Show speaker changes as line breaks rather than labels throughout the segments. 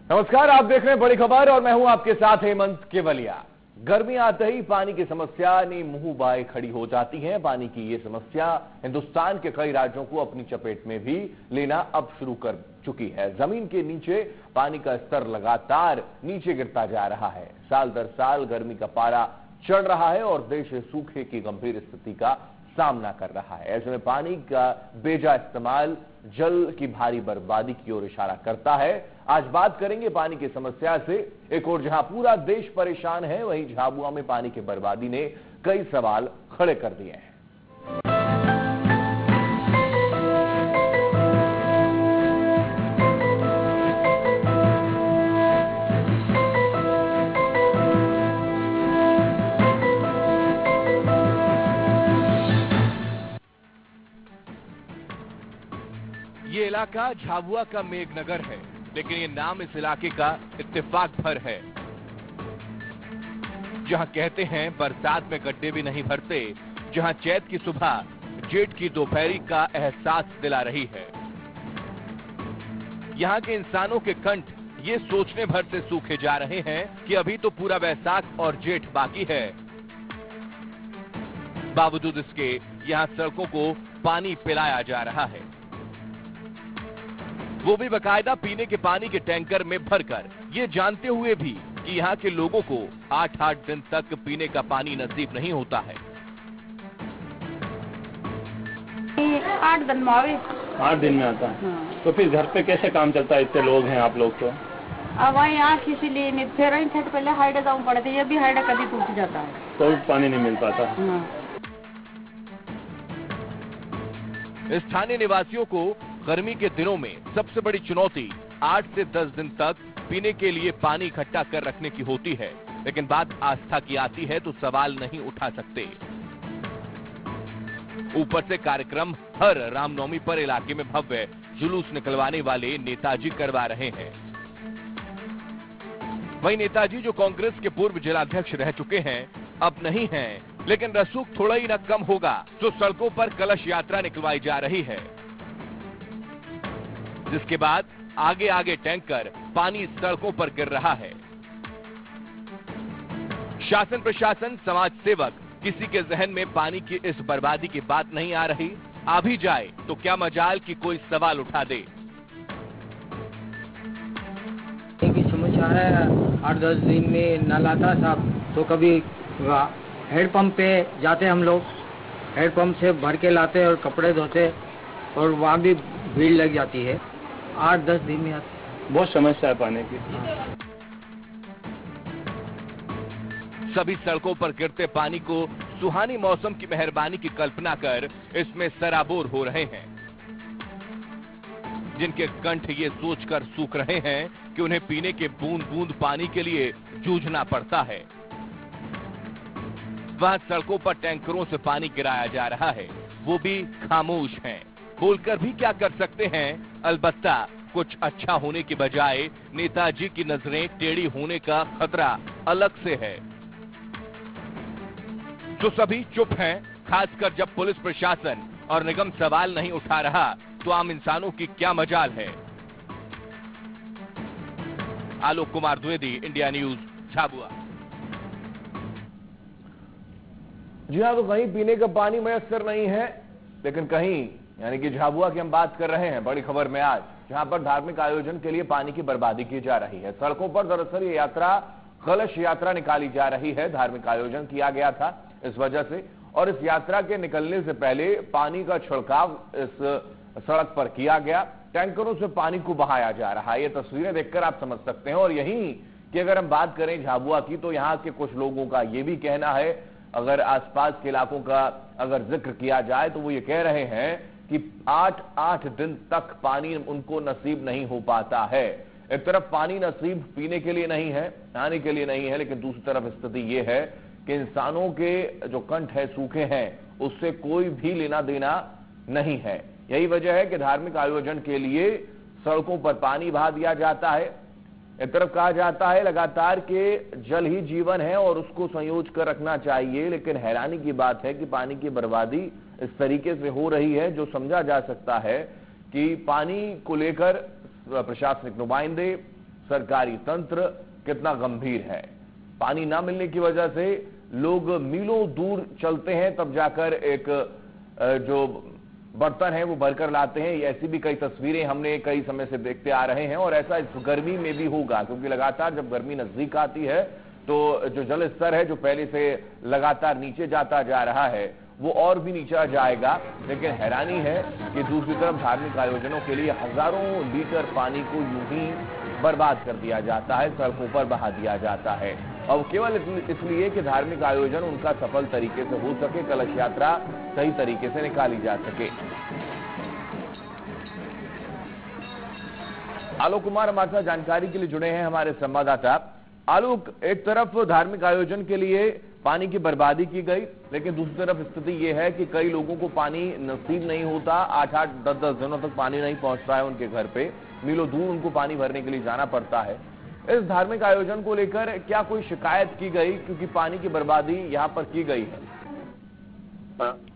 नमस्कार, आप देख रहे हैं बड़ी खबर और मैं हूं आपके साथ हेमंत केवलिया। गर्मी आते ही पानी की समस्या ने मुंह बाए खड़ी हो जाती है। पानी की ये समस्या हिंदुस्तान के कई राज्यों को अपनी चपेट में भी लेना अब शुरू कर चुकी है। जमीन के नीचे पानी का स्तर लगातार नीचे गिरता जा रहा है। साल दर साल गर्मी का पारा चढ़ रहा है और देश सूखे की गंभीर स्थिति का सामना कर रहा है। ऐसे में पानी का बेजा इस्तेमाल जल की भारी बर्बादी की ओर इशारा करता है। आज बात करेंगे पानी की समस्या से। एक और जहां पूरा देश परेशान है, वहीं झाबुआ में पानी की बर्बादी ने कई सवाल खड़े कर दिए हैं। ये इलाका झाबुआ का मेघनगर है, लेकिन ये नाम इस इलाके का इत्तेफाक भर है। जहां कहते हैं बरसात में गड्ढे भी नहीं भरते, जहां चैत की सुबह जेठ की दोपहरी का एहसास दिला रही है। यहां के इंसानों के कंठ ये सोचने भर से सूखे जा रहे हैं कि अभी तो पूरा वैसाख और जेठ बाकी है। बावजूद इसके यहां सड़कों को पानी पिलाया जा रहा है, वो भी बकायदा पीने के पानी के टैंकर में भरकर, ये जानते हुए भी कि यहाँ के लोगों को 8-8 दिन तक पीने का पानी नसीब नहीं होता है।
8 दिन में आवे।
8 दिन में आता है। हाँ। तो फिर घर पे कैसे काम चलता है? इतने लोग हैं आप लोग तो।
अब वही आँख इसीलिए नहीं, फिर इन छठ पहले हाइडे जाऊँ पड़ते, ये भी हाइडे कभी टूट जाता है
तो पानी नहीं मिल पाता।
हाँ।
स्थानीय निवासियों को गर्मी के दिनों में सबसे बड़ी चुनौती 8 से 10 दिन तक पीने के लिए पानी इकट्ठा कर रखने की होती है। लेकिन बात आस्था की आती है तो सवाल नहीं उठा सकते। ऊपर से कार्यक्रम हर रामनवमी पर इलाके में भव्य जुलूस निकलवाने वाले नेताजी करवा रहे हैं। वहीं नेताजी जो कांग्रेस के पूर्व जिलाध्यक्ष रह चुके हैं, अब नहीं हैं, लेकिन रसूख थोड़ा ही न कम होगा जो सड़कों पर कलश यात्रा निकलवाई जा रही है, जिसके बाद आगे आगे टैंकर पानी सड़कों पर गिर रहा है। शासन प्रशासन समाज सेवक किसी के जहन में पानी की इस बर्बादी की बात नहीं आ रही। आ भी जाए तो क्या मजाल कि कोई सवाल उठा दे।
की समस्या है। 8-10 दिन में नल आता साहब, तो कभी हैंडपंप पे जाते हम लोग, हैंडपंप से भर के लाते और कपड़े धोते, और वहाँ भी भीड़ लग जाती है। 8-10 दिन में आती है।
बहुत समस्या है पानी की।
सभी सड़कों पर गिरते पानी को सुहानी मौसम की मेहरबानी की कल्पना कर इसमें सराबोर हो रहे हैं, जिनके कंठ ये सोचकर सूख रहे हैं कि उन्हें पीने के बूंद बूंद पानी के लिए जूझना पड़ता है। वहां सड़कों पर टैंकरों से पानी गिराया जा रहा है, वो भी खामोश हैं। बोलकर भी क्या कर सकते हैं। अलबत्ता कुछ अच्छा होने के बजाय नेताजी की नजरें टेढ़ी होने का खतरा अलग से है। जो सभी चुप हैं, खासकर जब पुलिस प्रशासन और निगम सवाल नहीं उठा रहा, तो आम इंसानों की क्या मजाल है। Alok Kumar Dwivedi, India news, Jhabua. जी हाँ, तो कहीं पीने का पानी मयस्सर नहीं है, लेकिन कहीं, यानी कि झाबुआ की हम बात कर रहे हैं बड़ी खबर में आज, जहां पर धार्मिक आयोजन के लिए पानी की बर्बादी की जा रही है। सड़कों पर दरअसल ये यात्रा कलश यात्रा निकाली जा रही है। धार्मिक आयोजन किया गया था इस वजह से, और इस यात्रा के निकलने से पहले पानी का छिड़काव इस सड़क पर किया गया। टैंकरों से पानी को बहाया जा रहा है। ये तस्वीरें देखकर आप समझ सकते हैं। और यहीं कि अगर हम बात करें झाबुआ की, तो यहाँ के कुछ लोगों का ये भी कहना है, अगर आसपास के इलाकों का अगर जिक्र किया जाए, तो वो ये कह रहे हैं कि 8-8 दिन तक पानी उनको नसीब नहीं हो पाता है। एक तरफ पानी नसीब पीने के लिए नहीं है, नहाने के लिए नहीं है, लेकिन दूसरी तरफ स्थिति ये है कि इंसानों के जो कंठ है सूखे हैं, उससे कोई भी लेना देना नहीं है। यही वजह है कि धार्मिक आयोजन के लिए सड़कों पर पानी बहा दिया जाता है। एक तरफ कहा जाता है लगातार के जल ही जीवन है और उसको संयोज कर रखना चाहिए, लेकिन हैरानी की बात है कि पानी की बर्बादी इस तरीके से हो रही है, जो समझा जा सकता है कि पानी को लेकर प्रशासनिक नुमाइंदे, सरकारी तंत्र कितना गंभीर है। पानी ना मिलने की वजह से लोग मीलों दूर चलते हैं, तब जाकर एक जो बर्तन है वो भरकर लाते हैं। ऐसी भी कई तस्वीरें हमने कई समय से देखते आ रहे हैं और ऐसा इस गर्मी में भी होगा, क्योंकि लगातार जब गर्मी नजदीक आती है तो जो जल स्तर है जो पहले से लगातार नीचे जाता जा रहा है वो और भी नीचे जाएगा। लेकिन हैरानी है कि दूसरी तरफ धार्मिक आयोजनों के लिए हजारों लीटर पानी को यूं ही बर्बाद कर दिया जाता है, सड़कों पर बहा दिया जाता है, और केवल इसलिए कि धार्मिक आयोजन उनका सफल तरीके से हो सके, कलश यात्रा सही तरीके से निकाली जा सके। आलोक कुमार हमारे साथ जानकारी के लिए जुड़े हैं, हमारे संवाददाता। आलोक, एक तरफ धार्मिक आयोजन के लिए पानी की बर्बादी की गई, लेकिन दूसरी तरफ स्थिति यह है कि कई लोगों को पानी नसीब नहीं होता, 8-8, 10-10 दिनों तक पानी नहीं पहुंचता है उनके घर पे, मीलों दूर उनको पानी भरने के लिए जाना पड़ता है। इस धार्मिक आयोजन को लेकर क्या कोई शिकायत की गई, क्योंकि पानी की बर्बादी यहाँ पर की गई है?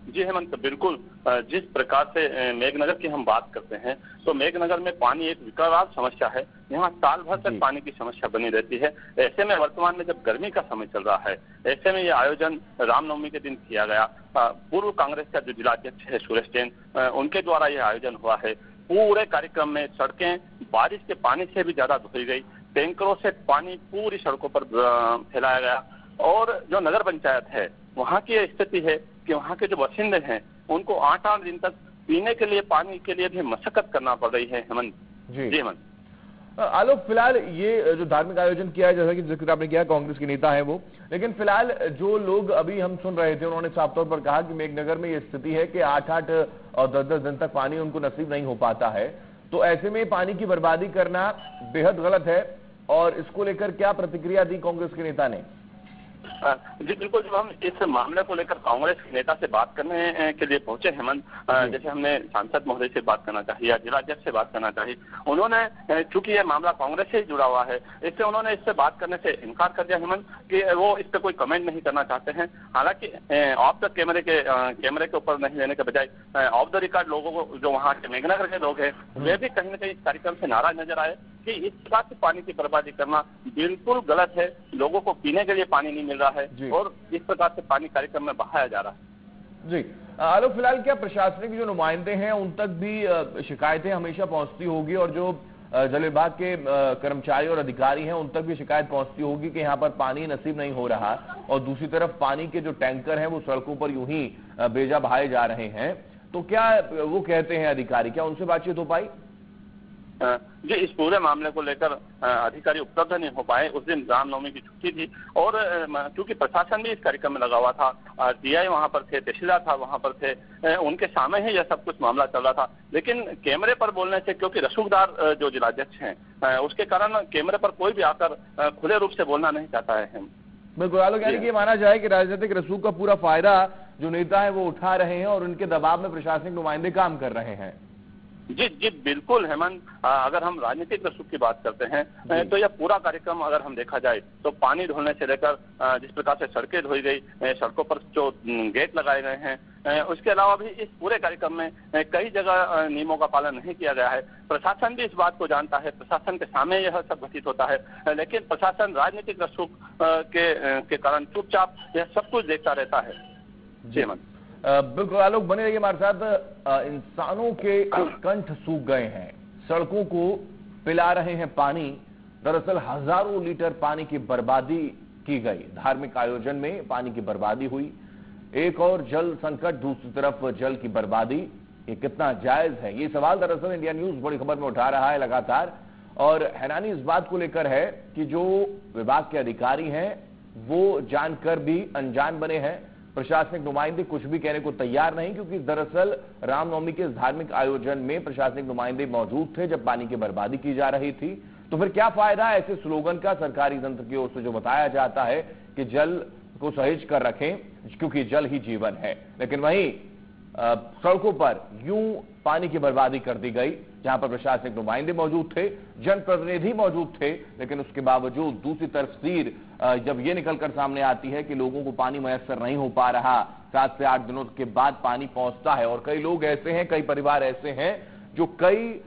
जी हेमंत, बिल्कुल। जिस प्रकार से मेघनगर की हम बात करते हैं तो मेघनगर में पानी एक विकराल समस्या है। यहाँ साल भर तक पानी की समस्या बनी रहती है। ऐसे में वर्तमान में जब गर्मी का समय चल रहा है, ऐसे में ये आयोजन रामनवमी के दिन किया गया। पूर्व कांग्रेस का जो जिलाध्यक्ष है सुरेश जैन, उनके द्वारा यह आयोजन हुआ है। पूरे कार्यक्रम में सड़कें बारिश के पानी से भी ज्यादा धोई गई, टैंकरों से पानी पूरी सड़कों पर फैलाया गया। और जो नगर पंचायत है वहाँ की स्थिति है कि वहाँ के जो बासिंदे हैं उनको 8-8 दिन तक पीने के लिए पानी के लिए भी मशक्कत करना पड़ रही है। हेमंत जी हेमंत।
आलोक, फिलहाल ये जो धार्मिक आयोजन किया है, जैसा कि जिक्र आपने किया, कांग्रेस के नेता है वो, लेकिन फिलहाल जो लोग अभी हम सुन रहे थे उन्होंने साफ तौर पर कहा कि मेघनगर में ये स्थिति है कि 8-8 और 10-10 दिन तक पानी उनको नसीब नहीं हो पाता है। तो ऐसे में पानी की बर्बादी करना बेहद गलत है, और इसको लेकर क्या प्रतिक्रिया दी कांग्रेस के नेता ने?
जी बिल्कुल, जब हम इस मामले को लेकर कांग्रेस के नेता से बात करने के लिए पहुंचे हेमंत, जैसे हमने सांसद महोदय से बात करना चाहिए या जिलाध्यक्ष से बात करना चाहिए, उन्होंने चूंकि ये मामला कांग्रेस से ही जुड़ा हुआ है, इससे उन्होंने इससे बात करने से इनकार कर दिया हेमंत कि वो इस पर कोई कमेंट नहीं करना चाहते हैं। हालांकि ऑफ द कैमरे के ऊपर नहीं लेने के बजाय ऑफ द रिकॉर्ड लोगों को, जो वहाँ के मेघनगर के लोग हैं, वे भी कहीं न कहीं इस कार्यक्रम से नाराज नजर आए कि इस प्रकार से पानी की बर्बादी करना बिल्कुल गलत है। लोगों को पीने के लिए पानी नहीं मिल रहा है और इस प्रकार से पानी कार्यक्रम में बहाया जा रहा है।
जी आलोक, फिलहाल क्या प्रशासनिक जो नुमाइंदे हैं उन तक भी शिकायतें हमेशा पहुंचती होगी, और जो जल विभाग के कर्मचारी और अधिकारी हैं उन तक भी शिकायत पहुंचती होगी कि यहाँ पर पानी नसीब नहीं हो रहा, और दूसरी तरफ पानी के जो टैंकर हैं वो सड़कों पर यूं ही बेजा बहाए जा रहे हैं, तो क्या वो कहते हैं अधिकारी, क्या उनसे बातचीत हो पाई?
जी, इस पूरे मामले को लेकर अधिकारी उपलब्ध नहीं हो पाए। उस दिन रामनवमी की छुट्टी थी और क्योंकि प्रशासन भी इस कार्यक्रम में लगा हुआ था, DI वहां पर थे, तहसीलदार था वहां पर थे, उनके सामने ही यह सब कुछ मामला चल रहा था। लेकिन कैमरे पर बोलने से, क्योंकि रसूखदार जो जिलाध्यक्ष हैं उसके कारण कैमरे पर कोई भी आकर खुले रूप से बोलना नहीं चाहता है।
बिल्कुल आलोक, यानी कि माना जाए कि राजनीतिक रसूख का पूरा फायदा जो नेता है वो उठा रहे हैं और उनके दबाव में प्रशासनिक नुमाइंदे काम कर रहे हैं।
जी जी बिल्कुल हेमंत, अगर हम राजनीतिक रसूख की बात करते हैं तो यह पूरा कार्यक्रम अगर हम देखा जाए तो पानी ढोलने से लेकर जिस प्रकार से सड़कें धोई गई, सड़कों पर जो गेट लगाए गए हैं, उसके अलावा भी इस पूरे कार्यक्रम में कई जगह नियमों का पालन नहीं किया गया है। प्रशासन भी इस बात को जानता है, प्रशासन के सामने यह सब घटित होता है, लेकिन प्रशासन राजनीतिक रसूख के कारण चुपचाप यह सब कुछ देखता रहता है। जी हेमंत।
बिल्कुल आलोक, बने रहिए हमारे साथ। इंसानों के कंठ सूख गए हैं, सड़कों को पिला रहे हैं पानी। दरअसल हजारों लीटर पानी की बर्बादी की गई, धार्मिक आयोजन में पानी की बर्बादी हुई। एक और जल संकट, दूसरी तरफ जल की बर्बादी, ये कितना जायज है? ये सवाल दरअसल इंडिया न्यूज बड़ी खबर में उठा रहा है लगातार, और हैरानी इस बात को लेकर है कि जो विभाग के अधिकारी हैं वो जानकर भी अनजान बने हैं। प्रशासनिक नुमाइंदे कुछ भी कहने को तैयार नहीं, क्योंकि दरअसल रामनवमी के इस धार्मिक आयोजन में प्रशासनिक नुमाइंदे मौजूद थे जब पानी की बर्बादी की जा रही थी। तो फिर क्या फायदा ऐसे स्लोगन का सरकारी तंत्र की ओर से जो बताया जाता है कि जल को सहेज कर रखें क्योंकि जल ही जीवन है, लेकिन वहीं सड़कों पर यूं पानी की बर्बादी कर दी गई जहां पर प्रशासनिक नुमाइंदे मौजूद थे, जनप्रतिनिधि मौजूद थे, लेकिन उसके बावजूद दूसरी तरफ तस्वीर जब ये निकलकर सामने आती है कि लोगों को पानी मयस्सर नहीं हो पा रहा, 7 से 8 दिनों के बाद पानी पहुंचता है, और कई लोग ऐसे हैं, कई परिवार ऐसे हैं जो कई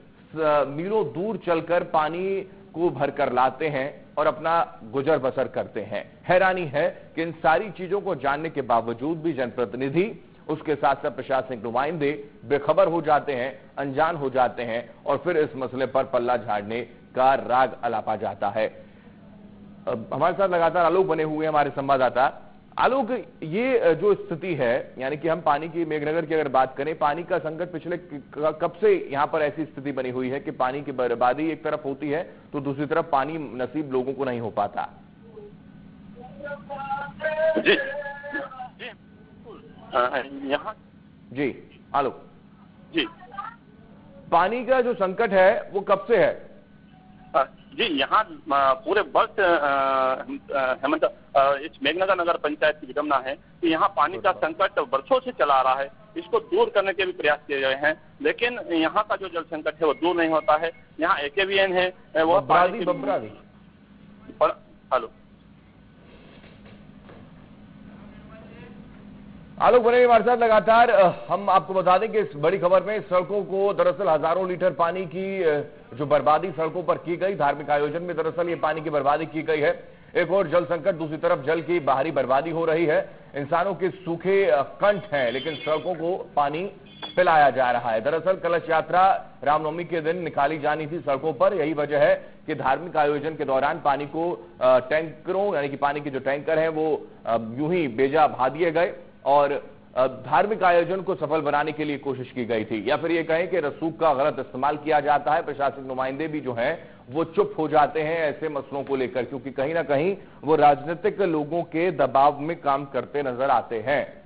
मीलों दूर चलकर पानी को भरकर लाते हैं और अपना गुजर बसर करते हैं। हैरानी है कि इन सारी चीजों को जानने के बावजूद भी जनप्रतिनिधि, उसके साथ साथ प्रशासनिक नुमाइंदे बेखबर हो जाते हैं, अनजान हो जाते हैं और फिर इस मसले पर पल्ला झाड़ने का राग अलापा जाता है। हमारे साथ लगातार आलोक बने हुए हमारे संवाददाता। आलोक, ये जो स्थिति है, यानी कि हम पानी की, मेघनगर की अगर बात करें, पानी का संकट पिछले कब से यहां पर ऐसी स्थिति बनी हुई है कि पानी की बर्बादी एक तरफ होती है तो दूसरी तरफ पानी नसीब लोगों को नहीं हो पाता?
जी यहाँ
जी आलोक
जी,
पानी का जो संकट है वो कब से है?
जी यहाँ पूरे वर्ष हेमंत, इस मेघनगर नगर पंचायत की विडम्बना है कि यहाँ पानी का संकट वर्षों से चला आ रहा है। इसको दूर करने के भी प्रयास किए गए हैं, लेकिन यहाँ का जो जल संकट है वो दूर नहीं होता है। यहाँ AKBN है वो हेलो
आलोक बने हमारे साथ लगातार। हम आपको बता दें कि इस बड़ी खबर में सड़कों को दरअसल हजारों लीटर पानी की जो बर्बादी सड़कों पर की गई, धार्मिक आयोजन में दरअसल ये पानी की बर्बादी की गई है। एक और जल संकट, दूसरी तरफ जल की बाहरी बर्बादी हो रही है। इंसानों के सूखे कंठ हैं, लेकिन सड़कों को पानी पिलाया जा रहा है। दरअसल कलश यात्रा रामनवमी के दिन निकाली जानी थी सड़कों पर। यही वजह है कि धार्मिक आयोजन के दौरान पानी को टैंकरों, यानी कि पानी के जो टैंकर हैं वो यूं ही बेजा भा दिए गए और धार्मिक आयोजन को सफल बनाने के लिए कोशिश की गई थी, या फिर ये कहें कि रसूख का गलत इस्तेमाल किया जाता है। प्रशासनिक नुमाइंदे भी जो हैं वो चुप हो जाते हैं ऐसे मसलों को लेकर, क्योंकि कहीं ना कहीं वो राजनीतिक लोगों के दबाव में काम करते नजर आते हैं।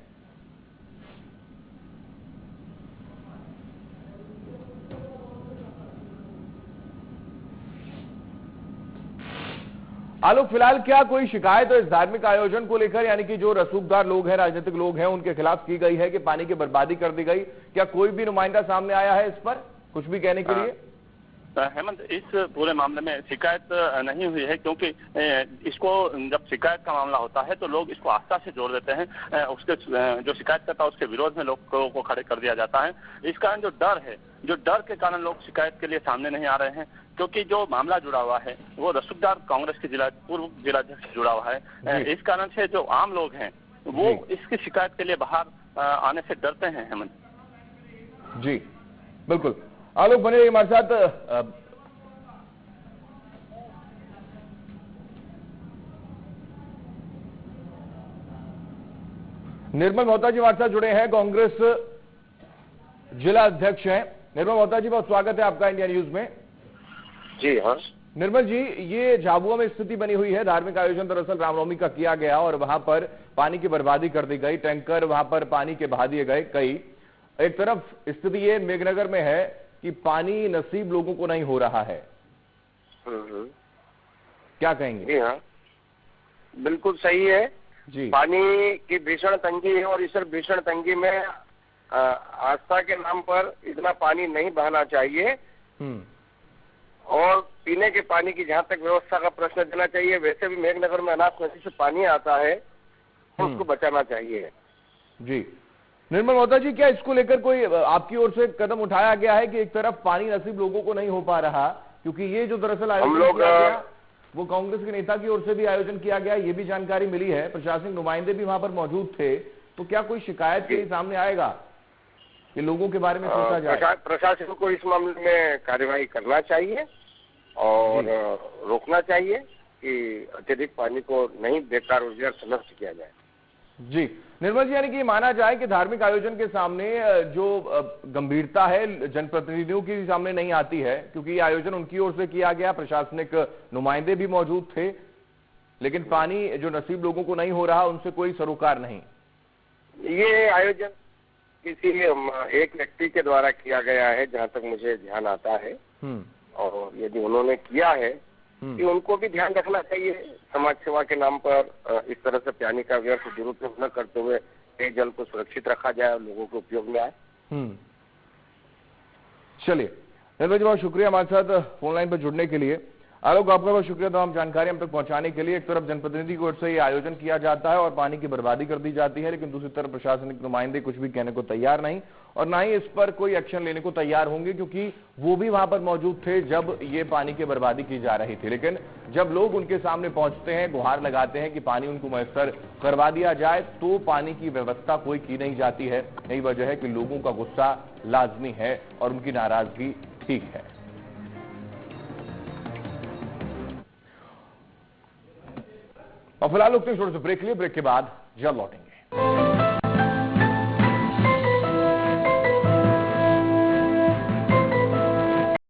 आलोक, फिलहाल क्या कोई शिकायत इस धार्मिक आयोजन को लेकर, यानी कि जो रसूखदार लोग हैं, राजनीतिक लोग हैं, उनके खिलाफ की गई है कि पानी की बर्बादी कर दी गई? क्या कोई भी नुमाइंदा सामने आया है इस पर कुछ भी कहने के लिए?
हेमंत, इस पूरे मामले में शिकायत नहीं हुई है, क्योंकि इसको जब शिकायत का मामला होता है तो लोग इसको आस्था से जोड़ देते हैं। उसके जो शिकायत करता है उसके विरोध में लोगों को खड़े कर दिया जाता है। इस कारण जो डर है, जो डर के कारण लोग शिकायत के लिए सामने नहीं आ रहे हैं, क्योंकि जो मामला जुड़ा हुआ है वो रसूखदार कांग्रेस के पूर्व जिलाध्यक्ष से जुड़ा हुआ है। इस कारण से जो आम लोग हैं वो इसकी शिकायत के लिए बाहर आने से डरते हैं। हेमंत
जी बिल्कुल। आलोक बने हमारे साथ। निर्मल मोहता जी हमारे साथ जुड़े हैं, कांग्रेस जिला अध्यक्ष हैं। निर्मल मोहता जी, बहुत स्वागत है आपका इंडिया न्यूज में।
जी हाँ
निर्मल जी, ये झाबुआ में स्थिति बनी हुई है। धार्मिक आयोजन दरअसल रामनवमी का किया गया और वहां पर पानी की बर्बादी कर दी गई, टैंकर वहां पर पानी के बहा दिए गए कई। एक तरफ स्थिति ये मेघनगर में है कि पानी नसीब लोगों को नहीं हो रहा है, क्या कहेंगे?
जी हाँ, बिल्कुल सही है जी। पानी की भीषण तंगी है और इस भीषण तंगी में आस्था के नाम पर इतना पानी नहीं बहाना चाहिए और पीने के पानी की जहाँ तक व्यवस्था का प्रश्न देना चाहिए। वैसे भी मेघनगर में अनाज नदी से पानी आता है, उसको बचाना चाहिए।
जी निर्मल मोहता जी, क्या इसको लेकर कोई आपकी ओर से कदम उठाया गया है कि एक तरफ पानी नसीब लोगों को नहीं हो पा रहा, क्योंकि ये जो दरअसल आयोजन किया गया वो कांग्रेस के नेता की ओर से भी आयोजन किया गया, ये भी जानकारी मिली है, प्रशासनिक नुमाइंदे भी वहां पर मौजूद थे, तो क्या कोई शिकायत के सामने आएगा कि लोगों के बारे में सोचा जाए?
प्रशासन को इस मामले में कार्यवाही करना चाहिए और रोकना चाहिए कि अत्यधिक पानी को नहीं बेकार और व्यर्थ नष्ट किया जाए।
जी निर्मल जी, यानी कि माना जाए कि धार्मिक आयोजन के सामने जो गंभीरता है जनप्रतिनिधियों की सामने नहीं आती है, क्योंकि ये आयोजन उनकी ओर से किया गया, प्रशासनिक नुमाइंदे भी मौजूद थे, लेकिन पानी जो नसीब लोगों को नहीं हो रहा उनसे कोई सरोकार नहीं।
ये आयोजन किसी एक व्यक्ति के द्वारा किया गया है जहाँ तक मुझे ध्यान आता है, और यदि उन्होंने किया है कि उनको भी ध्यान रखना चाहिए, समाज सेवा के नाम पर इस तरह से पानी का व्यर्थ दुरुपयोग न करते हुए पेयजल को सुरक्षित रखा जाए और लोगों के उपयोग में आए।
चलिए निर्मल जी, बहुत शुक्रिया हमारे साथ फोन लाइन पर जुड़ने के लिए। आलोक, आपका बहुत शुक्रिया तमाम जानकारी हम तक पहुंचाने के लिए। एक तरफ जनप्रतिनिधि की ओर से ये आयोजन किया जाता है और पानी की बर्बादी कर दी जाती है, लेकिन दूसरी तरफ प्रशासनिक नुमाइंदे कुछ भी कहने को तैयार नहीं और ना ही इस पर कोई एक्शन लेने को तैयार होंगे, क्योंकि वो भी वहां पर मौजूद थे जब ये पानी की बर्बादी की जा रही थी। लेकिन जब लोग उनके सामने पहुंचते हैं, गुहार लगाते हैं कि पानी उनको मैसर करवा दिया जाए, तो पानी की व्यवस्था कोई की नहीं जाती है। यही वजह है कि लोगों का गुस्सा लाजमी है और उनकी नाराजगी ठीक है। और फिलहाल रुकते हैं छोटे से ब्रेक के लिए, ब्रेक के बाद जल्द लौटेंगे।